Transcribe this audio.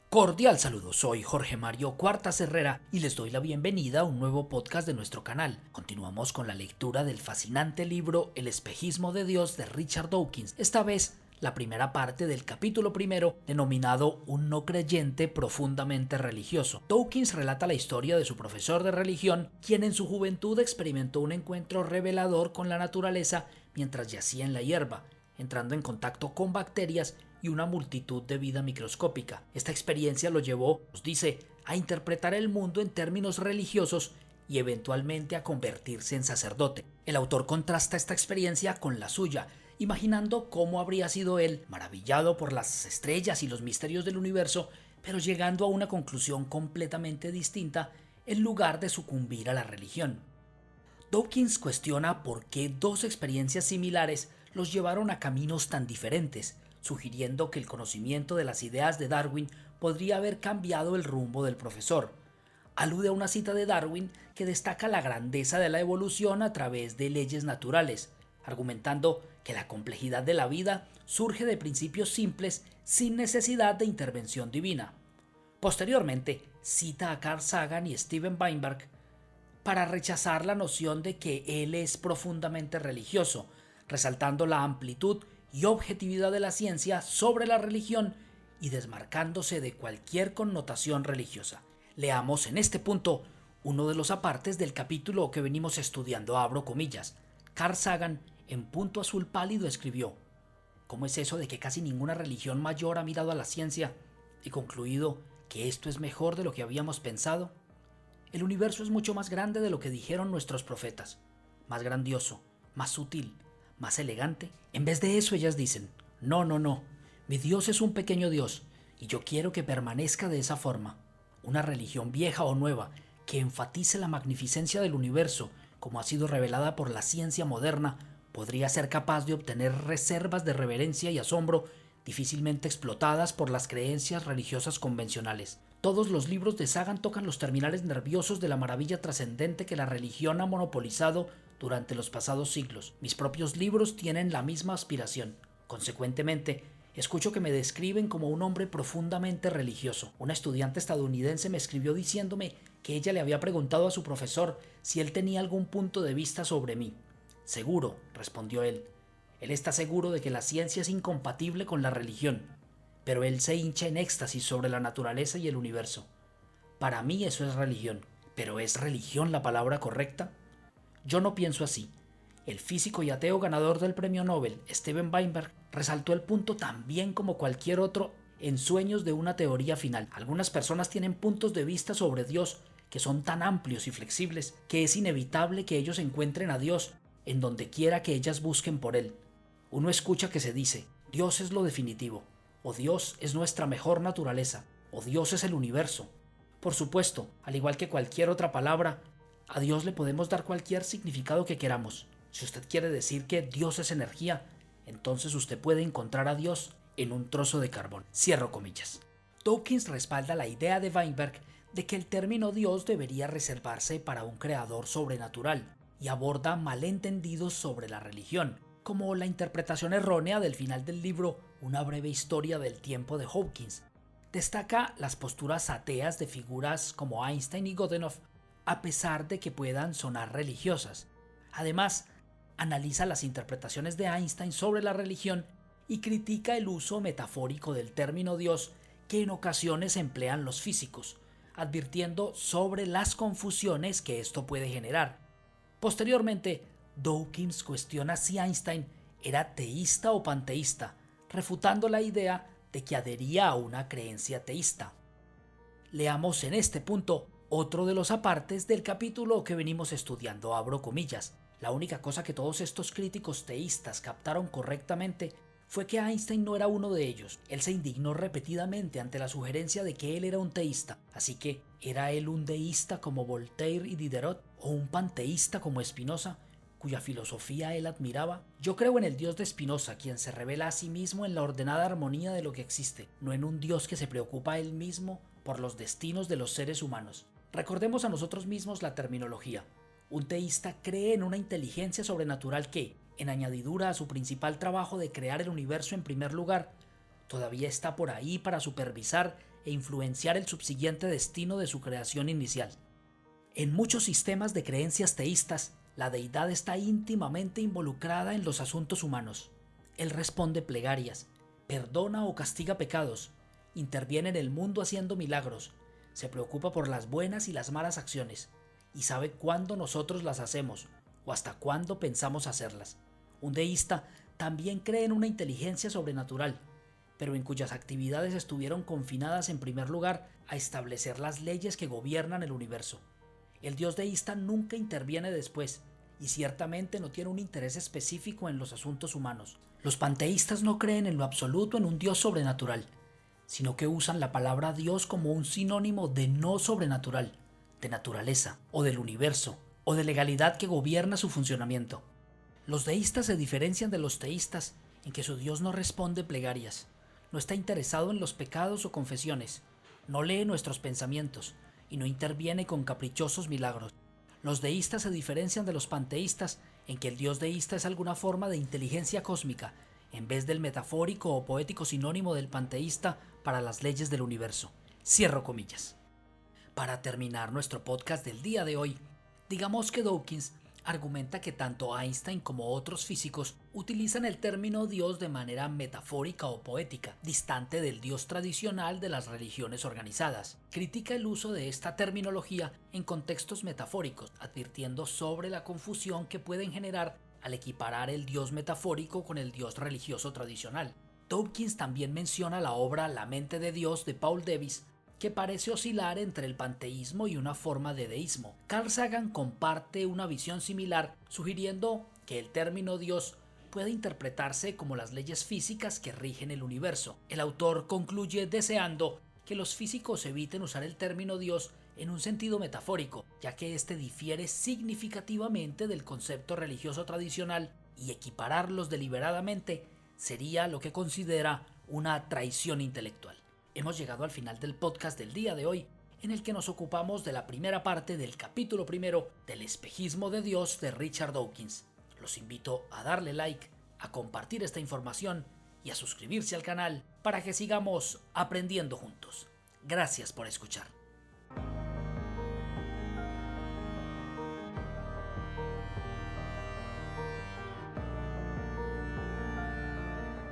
Cordial saludo, soy Jorge Mario Cuartas Herrera y les doy la bienvenida a un nuevo podcast de nuestro canal. Continuamos con la lectura del fascinante libro El espejismo de Dios de Richard Dawkins, esta vez la primera parte del capítulo primero denominado Un no creyente profundamente religioso. Dawkins relata la historia de su profesor de religión, quien en su juventud experimentó un encuentro revelador con la naturaleza mientras yacía en la hierba, entrando en contacto con bacterias y una multitud de vida microscópica. Esta experiencia lo llevó, nos dice, a interpretar el mundo en términos religiosos y eventualmente a convertirse en sacerdote. El autor contrasta esta experiencia con la suya, imaginando cómo habría sido él, maravillado por las estrellas y los misterios del universo, pero llegando a una conclusión completamente distinta en lugar de sucumbir a la religión. Dawkins cuestiona por qué dos experiencias similares los llevaron a caminos tan diferentes, sugiriendo que el conocimiento de las ideas de Darwin podría haber cambiado el rumbo del profesor. Alude a una cita de Darwin que destaca la grandeza de la evolución a través de leyes naturales, argumentando que la complejidad de la vida surge de principios simples sin necesidad de intervención divina. Posteriormente, cita a Carl Sagan y Steven Weinberg para rechazar la noción de que él es profundamente religioso, resaltando la amplitud y objetividad de la ciencia sobre la religión y desmarcándose de cualquier connotación religiosa. Leamos en este punto uno de los apartes del capítulo que venimos estudiando, abro comillas. Carl Sagan, en punto azul pálido, escribió: ¿cómo es eso de que casi ninguna religión mayor ha mirado a la ciencia y concluido que esto es mejor de lo que habíamos pensado? El universo es mucho más grande de lo que dijeron nuestros profetas, más grandioso, más sutil, más elegante. En vez de eso ellas dicen: no, mi Dios es un pequeño Dios y yo quiero que permanezca de esa forma. Una religión vieja o nueva que enfatice la magnificencia del universo como ha sido revelada por la ciencia moderna podría ser capaz de obtener reservas de reverencia y asombro difícilmente explotadas por las creencias religiosas convencionales. Todos los libros de Sagan tocan los terminales nerviosos de la maravilla trascendente que la religión ha monopolizado durante los pasados siglos. Mis propios libros tienen la misma aspiración. Consecuentemente, escucho que me describen como un hombre profundamente religioso. Una estudiante estadounidense me escribió diciéndome que ella le había preguntado a su profesor si él tenía algún punto de vista sobre mí. Seguro, respondió él. Él está seguro de que la ciencia es incompatible con la religión, pero él se hincha en éxtasis sobre la naturaleza y el universo. Para mí eso es religión, pero ¿es religión la palabra correcta? Yo no pienso así. El físico y ateo ganador del premio Nobel, Steven Weinberg, resaltó el punto tan bien como cualquier otro en Sueños de una teoría final. Algunas personas tienen puntos de vista sobre Dios que son tan amplios y flexibles que es inevitable que ellos encuentren a Dios en donde quiera que ellas busquen por él. Uno escucha que se dice: Dios es lo definitivo, o Dios es nuestra mejor naturaleza, o Dios es el universo. Por supuesto, al igual que cualquier otra palabra, a Dios le podemos dar cualquier significado que queramos. Si usted quiere decir que Dios es energía, entonces usted puede encontrar a Dios en un trozo de carbón. Cierro comillas. Dawkins respalda la idea de Weinberg de que el término Dios debería reservarse para un creador sobrenatural y aborda malentendidos sobre la religión, como la interpretación errónea del final del libro Una breve historia del tiempo de Hawkins. Destaca las posturas ateas de figuras como Einstein y Godunov, a pesar de que puedan sonar religiosas. Además, analiza las interpretaciones de Einstein sobre la religión y critica el uso metafórico del término Dios que en ocasiones emplean los físicos, advirtiendo sobre las confusiones que esto puede generar. Posteriormente, Dawkins cuestiona si Einstein era teísta o panteísta, refutando la idea de que adhería a una creencia teísta. Leamos en este punto otro de los apartes del capítulo que venimos estudiando, abro comillas. La única cosa que todos estos críticos teístas captaron correctamente fue que Einstein no era uno de ellos. Él se indignó repetidamente ante la sugerencia de que él era un teísta. Así que, ¿era él un deísta como Voltaire y Diderot o un panteísta como Spinoza, cuya filosofía él admiraba? Yo creo en el Dios de Spinoza, quien se revela a sí mismo en la ordenada armonía de lo que existe, no en un Dios que se preocupa a él mismo por los destinos de los seres humanos. Recordemos a nosotros mismos la terminología. Un teísta cree en una inteligencia sobrenatural que, en añadidura a su principal trabajo de crear el universo en primer lugar, todavía está por ahí para supervisar e influenciar el subsiguiente destino de su creación inicial. En muchos sistemas de creencias teístas, la deidad está íntimamente involucrada en los asuntos humanos. Él responde plegarias, perdona o castiga pecados, interviene en el mundo haciendo milagros, se preocupa por las buenas y las malas acciones, y sabe cuándo nosotros las hacemos o hasta cuándo pensamos hacerlas. Un deísta también cree en una inteligencia sobrenatural, pero en cuyas actividades estuvieron confinadas en primer lugar a establecer las leyes que gobiernan el universo. El dios deísta nunca interviene después, y ciertamente no tiene un interés específico en los asuntos humanos. Los panteístas no creen en lo absoluto en un dios sobrenatural, sino que usan la palabra Dios como un sinónimo de no sobrenatural, de naturaleza, o del universo, o de legalidad que gobierna su funcionamiento. Los deístas se diferencian de los teístas en que su Dios no responde plegarias, no está interesado en los pecados o confesiones, no lee nuestros pensamientos y no interviene con caprichosos milagros. Los deístas se diferencian de los panteístas en que el Dios deísta es alguna forma de inteligencia cósmica, en vez del metafórico o poético sinónimo del panteísta para las leyes del universo. Cierro comillas. Para terminar nuestro podcast del día de hoy, digamos que Dawkins argumenta que tanto Einstein como otros físicos utilizan el término Dios de manera metafórica o poética, distante del Dios tradicional de las religiones organizadas. Critica el uso de esta terminología en contextos metafóricos, advirtiendo sobre la confusión que pueden generar al equiparar el Dios metafórico con el Dios religioso tradicional. Dawkins también menciona la obra La mente de Dios de Paul Davies, que parece oscilar entre el panteísmo y una forma de deísmo. Carl Sagan comparte una visión similar, sugiriendo que el término Dios puede interpretarse como las leyes físicas que rigen el universo. El autor concluye deseando que los físicos eviten usar el término Dios en un sentido metafórico, ya que este difiere significativamente del concepto religioso tradicional, y equipararlos deliberadamente sería lo que considera una traición intelectual. Hemos llegado al final del podcast del día de hoy, en el que nos ocupamos de la primera parte del capítulo primero del espejismo de Dios de Richard Dawkins. Los invito a darle like, a compartir esta información y a suscribirse al canal para que sigamos aprendiendo juntos. Gracias por escuchar.